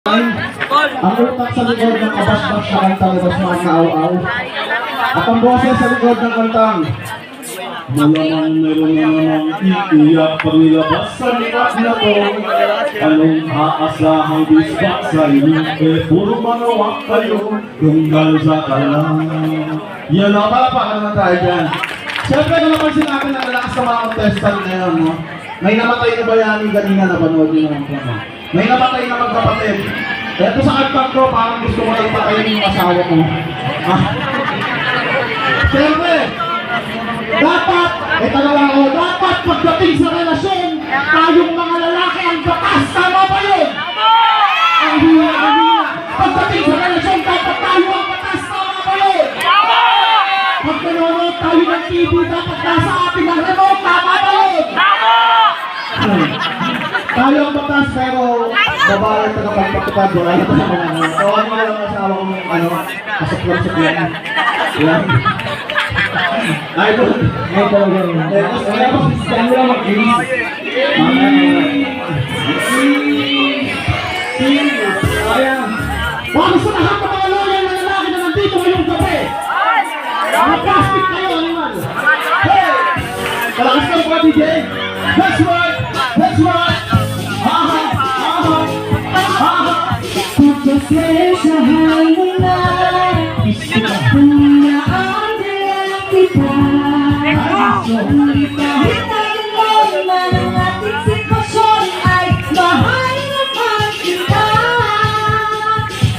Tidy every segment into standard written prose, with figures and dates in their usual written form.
Ang utak sa likod ng kabasbas na kantang ibas mga kaaw-aw. At ang boses sa likod ng kantang malamang meron na namang iiyak paglabas sa likat na to. Anong aasahang bisbak sa inyo? Puro manawak kayo tunggal sa kalang. Yan na, palapakan na tayo dyan. Siyempre kung napansin natin ang lalakas sa mga contestant na yan, no? May namatay na bayani kanina, napanood nyo naman po. May namatay na magkapatid. Ito sa kantang ko, parang gusto mo lang patayin yung asawa ko. Siyempre, dapat, dapat pagdating sa relasyon, tayong mga lalaki ang batas. Tama ba yun? Ang hina. Pagdating sa relasyon, dapat tayo ang batas. Tama ba yun? Pag nanonood tayo ng TV, dapat nasa ating ang remote. Tama ba yun? Tayo ang batas, pero babae at tagapagpatupad, wala na tayo mga so, ano lang ang asawa ko ng kasaplan-saplan. Yan. Ay, doon. Ay, talaga yun. Kaya pa, saan lang mag-inis? Kaya, para sa lahat ng mga lawyer na lalaki na nandito ngayong gabi. Mga plastic kayo, animal. Hey! Kalakas ka mga DJ. That's right! That's right! Pagpasensahan mo na Punyaan lang kita Sulit kahit anong man ang ating sitwasyon ay mahal naman kita.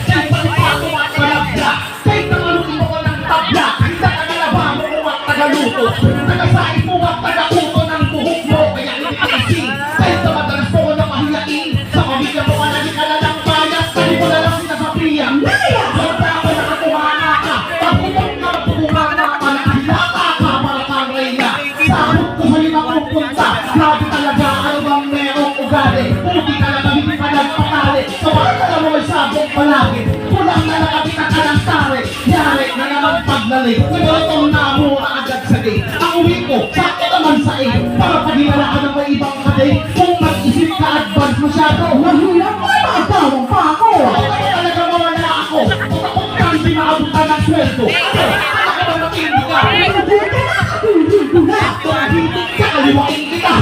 Kahit pagpapako at malabla, kahit nangalutin mo ko ng tabla, handa ka na laba mo kung at tagaluto, nagasain mo at tagauto ng buhok mo, kaya hindi ka kasing, kahit na madalas mo ko na mahiyain, sa pamilya mo ka na di ka na lang bayas, sabi mo na lang sinasabihan, sobra ako nakatumana ka, pagputok ka magpumana ka, nakahilata ka, para kang reyna, sabot ko sa'yo na pupunta, grabe talaga, ano bang merong ugali, puti talaga, hindi ka nagpatali, sa mga ka mo ay sabong palagi, pulang na nakapita ka ng tari, yari na naman paglalik, nagawitong namura agad sa day, ang uwi ko, sakto naman sa iyo, para paghinala ka ng may ibang kaday, kung mag-isip ka advance masyado, mahulap mo ay magtawang pa ako. Kaya talaga mawala ako, kung ako kang pinaabutan ng sweldo, ano ka ba matindi ka? Tumahitig ka, kaliwain kita.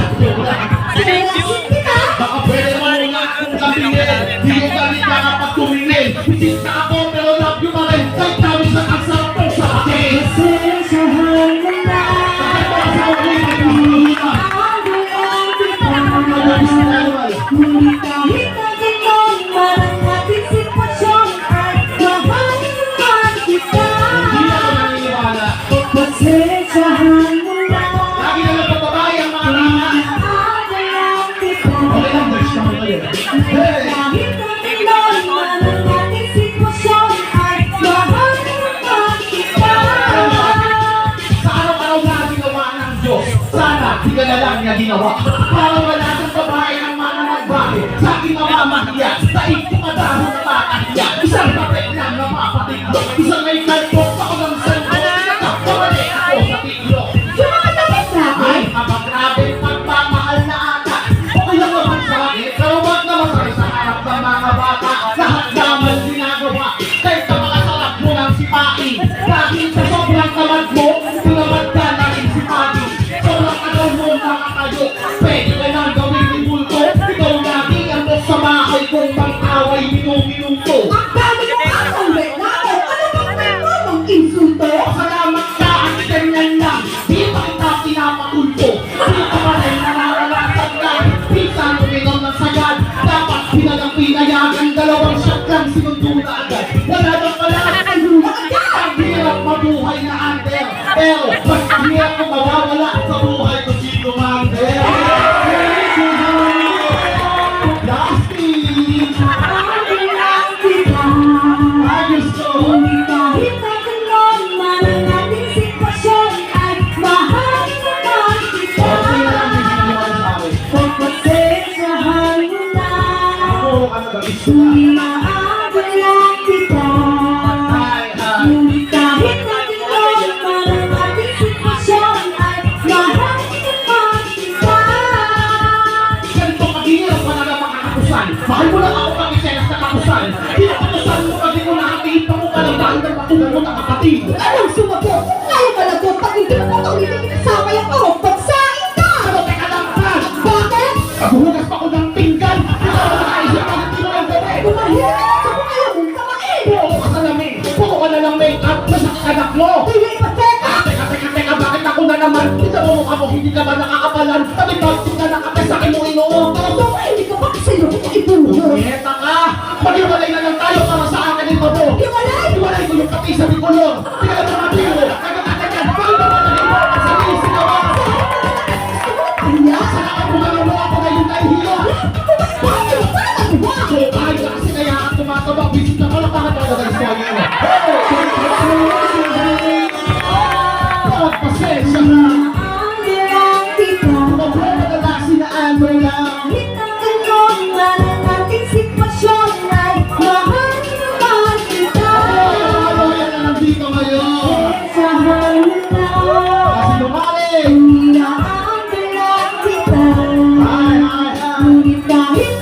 Baka pwede mo nga akong kabingin, di ko galit ka kapag tumingin, bisit na ako pero love you pa rin, kahit tawis na ang sarap mo sa akin. Pagpasensahan mo na Ngunit kahit na gayon man ang ating sitwasyon ay mahal naman kita. Hindi ako naniniwala. Pagpasensahan mo na Lagi na lang pagbabae ang mga rana. Aagalang kita. Okay lang, there's naman kayo. Hey! Kahit na gayon man ang ating sitwasyon ay mahal naman kita. Sa araw-araw na ginawa ng Diyos, sana di ka na lang niya ginawa. Para wala ng babae ng mga nagbahe, sa ginawa mahiya, sa ito kadahon na makakya. Isang papel lang na mapatiglo, isang may kalpok ako ng cellphone, nakapamali ako sa tiglo. Yung mga damit natin. Ay, mapagrabe pagmamahal na ata. Okay lang naman sa akin, pero wag naman tayo sa harap ng mga bata. Lahat naman ginagawa, kahit na makasarap mo ng sipain. Laging sa sobrang tamad mo, tinamad ka na rin sipain. Sobrang agaw mo nakatayo, pwede ka nang gawin ni Bulto. Ikaw lagi ang boss sa bahay kung mag-away minuto. Ang dami mo ang ulit natin. Ano bang meron mong insulto? Salamat ka at ganyan lang, di pa kita pinapatulpo. Di ka pa rin nangangalatan lang, pinsan uminom ng sagad. Dapat pinagang pinayagan, dalawang shot lang sinundo na agad. Wala nang pala, ang hirap mabuhay na under. Pero mas ang hirap kung mawawala sa buhay ko si Commander. Plastic! Aagalang kita. Ayos ko! Ngunit kahit na gayon man ang ating sitwasyon ay mahal naman kita. Okay na lang din ginawa sa akin. Pagpasensahan mo na Puro ka na bagis ko na. Inaagalang kita. Ngunit kahit na gayon man ang ating sitwasyon ay mahal naman kita. Ganito kahirap ka na lang makakapusan. Mahal mo lang ako kang isenas na kapusan. make-up sa anak mo. Hindi pa teka! Teka, bakit ako na naman? Ito mo mukha mo, hindi ka ba nakakapalan? Sabi ba, tingnan na kapes sa akin mo inuutos? Ito ay hindi ka ba kasi lukot ang ibuho? Eta ka! Maghiwalay na lang tayo para sa akin ito mo! Hiwalay! Hiwalay ko yung pati sa bikulong! Tingnan na mga biro! Kagkakatagan! Bakit naman na ito? Sa lisi ka ba? Kanya? Sa nakabuhan mo ako na yung nahihiyo! Bakit? Parang bakit? Ay, kasi kaya ako tumataba. Visit na ko lang bakit ako na istorya mo. Oh, pasensya na. Ang kita. Magpapadala sinaan mo lang. Kahit ang ganon man ang ating sitwasyon ay mahal na mahal kita. Ano yan na nandito ngayon? Sahan na Kasi lumalim. Inaanggalan kita. Ay. Ngunit kahit